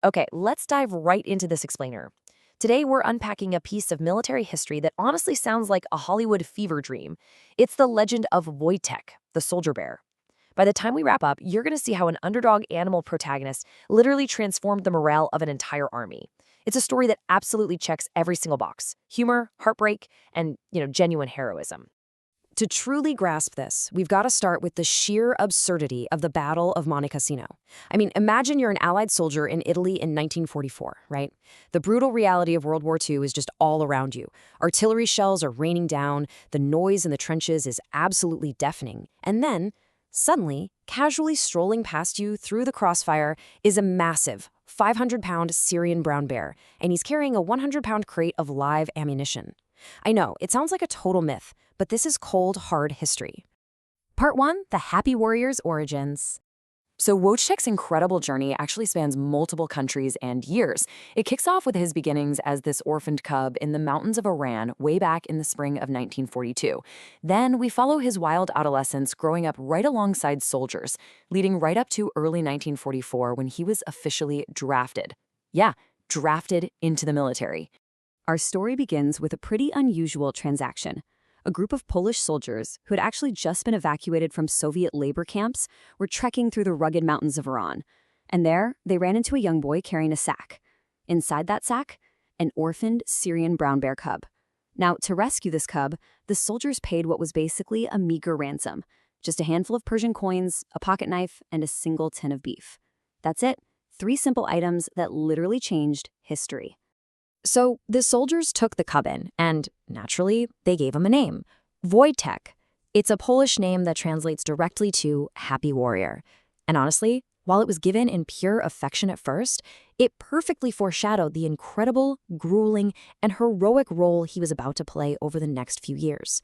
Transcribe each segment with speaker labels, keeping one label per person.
Speaker 1: Okay, let's dive right into this explainer. Today, we're unpacking a piece of military history that honestly sounds like a Hollywood fever dream. It's the legend of Wojtek, the soldier bear. By the time we wrap up, you're going to see how an underdog animal protagonist literally transformed the morale of an entire army. It's a story that absolutely checks every single box: humor, heartbreak, and, genuine heroism. To truly grasp this, we've got to start with the sheer absurdity of the Battle of Monte Cassino. I mean, imagine you're an Allied soldier in Italy in 1944, right? The brutal reality of World War II is just all around you. Artillery shells are raining down, the noise in the trenches is absolutely deafening. And then, suddenly, casually strolling past you through the crossfire is a massive 500-pound Syrian brown bear, and he's carrying a 100-pound crate of live ammunition. I know, it sounds like a total myth, but this is cold, hard history. Part 1, the Happy Warrior's Origins. So Wojtek's incredible journey actually spans multiple countries and years. It kicks off with his beginnings as this orphaned cub in the mountains of Iran way back in the spring of 1942. Then we follow his wild adolescence growing up right alongside soldiers, leading right up to early 1944 when he was officially drafted. Yeah, drafted into the military. Our story begins with a pretty unusual transaction. A group of Polish soldiers, who had actually just been evacuated from Soviet labor camps, were trekking through the rugged mountains of Iran. And there, they ran into a young boy carrying a sack. Inside that sack, an orphaned Syrian brown bear cub. Now, to rescue this cub, the soldiers paid what was basically a meager ransom. Just a handful of Persian coins, a pocket knife, and a single tin of beef. That's it. 3 simple items that literally changed history. So the soldiers took the cub in, and naturally, they gave him a name, Wojtek. It's a Polish name that translates directly to Happy Warrior. And honestly, while it was given in pure affection at first, it perfectly foreshadowed the incredible, grueling, and heroic role he was about to play over the next few years.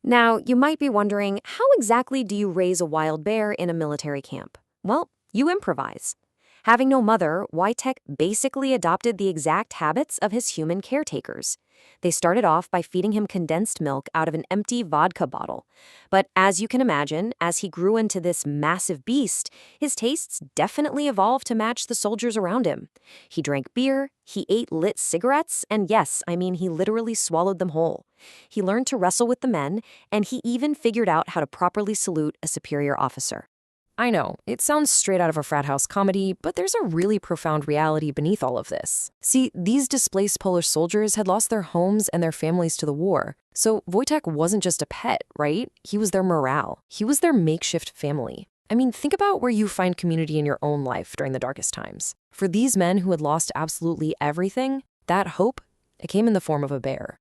Speaker 1: Now, you might be wondering, how exactly do you raise a wild bear in a military camp? Well, you improvise. Having no mother, Wojtek basically adopted the exact habits of his human caretakers. They started off by feeding him condensed milk out of an empty vodka bottle. But as you can imagine, as he grew into this massive beast, his tastes definitely evolved to match the soldiers around him. He drank beer, he ate lit cigarettes, and yes, I mean he literally swallowed them whole. He learned to wrestle with the men, and he even figured out how to properly salute a superior officer. I know, it sounds straight out of a frat house comedy, but there's a really profound reality beneath all of this. See, these displaced Polish soldiers had lost their homes and their families to the war. So Wojtek wasn't just a pet, right? He was their morale. He was their makeshift family. I mean, think about where you find community in your own life during the darkest times. For these men who had lost absolutely everything, that hope, it came in the form of a bear.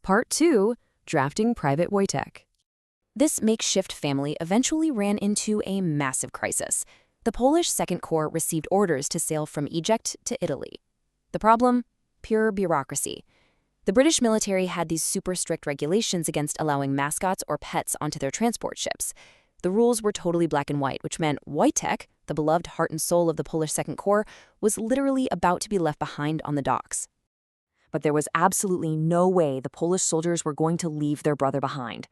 Speaker 1: Part 2, Drafting Private Wojtek. This makeshift family eventually ran into a massive crisis. The Polish Second Corps received orders to sail from Egypt to Italy. The problem? Pure bureaucracy. The British military had these super strict regulations against allowing mascots or pets onto their transport ships. The rules were totally black and white, which meant Wojtek, the beloved heart and soul of the Polish Second Corps, was literally about to be left behind on the docks. But there was absolutely no way the Polish soldiers were going to leave their brother behind.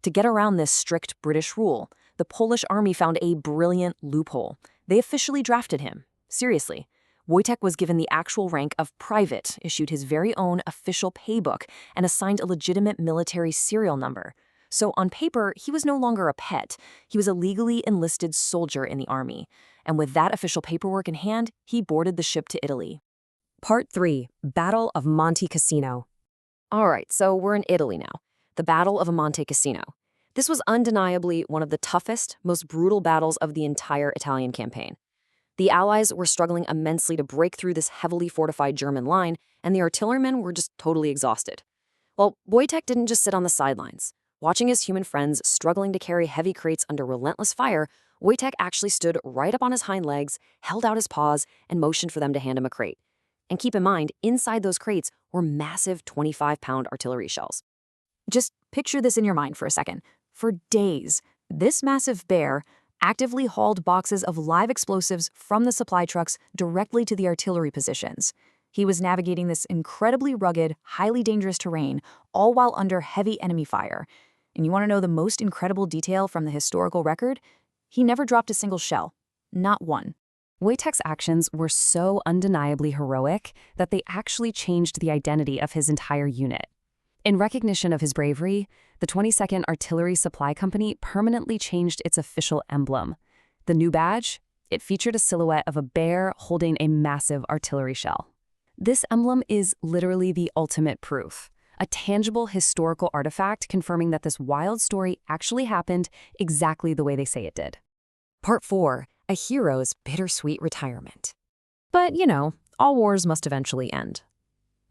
Speaker 1: To get around this strict British rule, the Polish army found a brilliant loophole. They officially drafted him. Seriously. Wojtek was given the actual rank of private, issued his very own official paybook, and assigned a legitimate military serial number. So on paper, he was no longer a pet. He was a legally enlisted soldier in the army. And with that official paperwork in hand, he boarded the ship to Italy. Part 3, Battle of Monte Cassino. All right, so we're in Italy now. The Battle of Monte Cassino. This was undeniably one of the toughest, most brutal battles of the entire Italian campaign. The Allies were struggling immensely to break through this heavily fortified German line, and the artillerymen were just totally exhausted. Well, Wojtek didn't just sit on the sidelines. Watching his human friends struggling to carry heavy crates under relentless fire, Wojtek actually stood right up on his hind legs, held out his paws, and motioned for them to hand him a crate. And keep in mind, inside those crates were massive 25-pound artillery shells. Just picture this in your mind for a second. For days, this massive bear actively hauled boxes of live explosives from the supply trucks directly to the artillery positions. He was navigating this incredibly rugged, highly dangerous terrain, all while under heavy enemy fire. And you want to know the most incredible detail from the historical record? He never dropped a single shell. Not one.
Speaker 2: Wojtek's actions were so undeniably heroic that they actually changed the identity of his entire unit. In recognition of his bravery, the 22nd Artillery Supply Company permanently changed its official emblem. The new badge, it featured a silhouette of a bear holding a massive artillery shell. This emblem is literally the ultimate proof, a tangible historical artifact confirming that this wild story actually happened exactly the way they say it did.
Speaker 1: Part 4. A hero's bittersweet retirement. But, all wars must eventually end.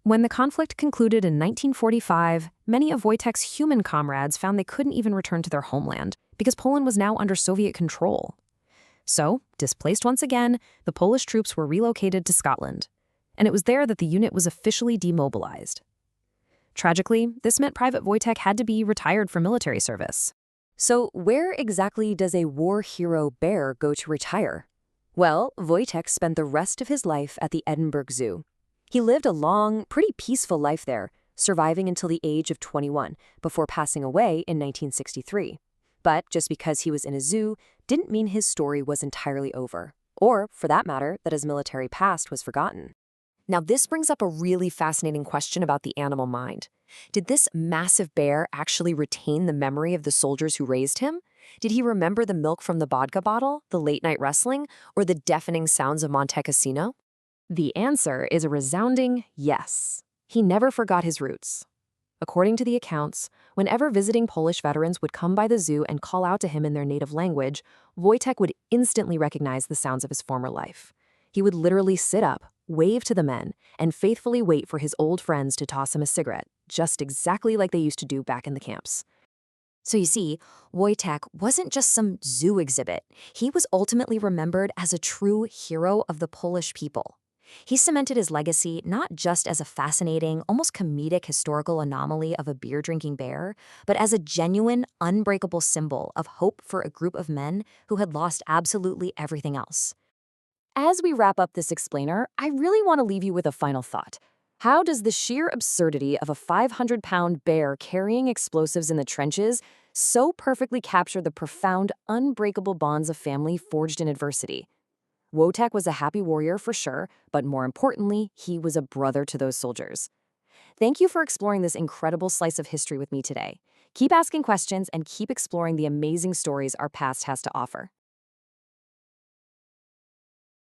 Speaker 1: When the conflict concluded in 1945, many of Wojtek's human comrades found they couldn't even return to their homeland because Poland was now under Soviet control. So, displaced once again, the Polish troops were relocated to Scotland, and it was there that the unit was officially demobilized. Tragically, this meant Private Wojtek had to be retired from military service. So where exactly does a war hero bear go to retire? Well, Wojtek spent the rest of his life at the Edinburgh Zoo. He lived a long, pretty peaceful life there, surviving until the age of 21, before passing away in 1963. But just because he was in a zoo didn't mean his story was entirely over, or, for that matter, that his military past was forgotten. Now, this brings up a really fascinating question about the animal mind. Did this massive bear actually retain the memory of the soldiers who raised him? Did he remember the milk from the vodka bottle, the late-night wrestling, or the deafening sounds of Monte Cassino? The answer is a resounding yes. He never forgot his roots. According to the accounts, whenever visiting Polish veterans would come by the zoo and call out to him in their native language, Wojtek would instantly recognize the sounds of his former life. He would literally sit up, wave to the men, and faithfully wait for his old friends to toss him a cigarette, just exactly like they used to do back in the camps. So you see, Wojtek wasn't just some zoo exhibit. He was ultimately remembered as a true hero of the Polish people. He cemented his legacy not just as a fascinating, almost comedic historical anomaly of a beer-drinking bear, but as a genuine, unbreakable symbol of hope for a group of men who had lost absolutely everything else. As we wrap up this explainer, I really want to leave you with a final thought. How does the sheer absurdity of a 500-pound bear carrying explosives in the trenches so perfectly capture the profound, unbreakable bonds of family forged in adversity? Wojtek was a happy warrior for sure, but more importantly, he was a brother to those soldiers. Thank you for exploring this incredible slice of history with me today. Keep asking questions and keep exploring the amazing stories our past has to offer.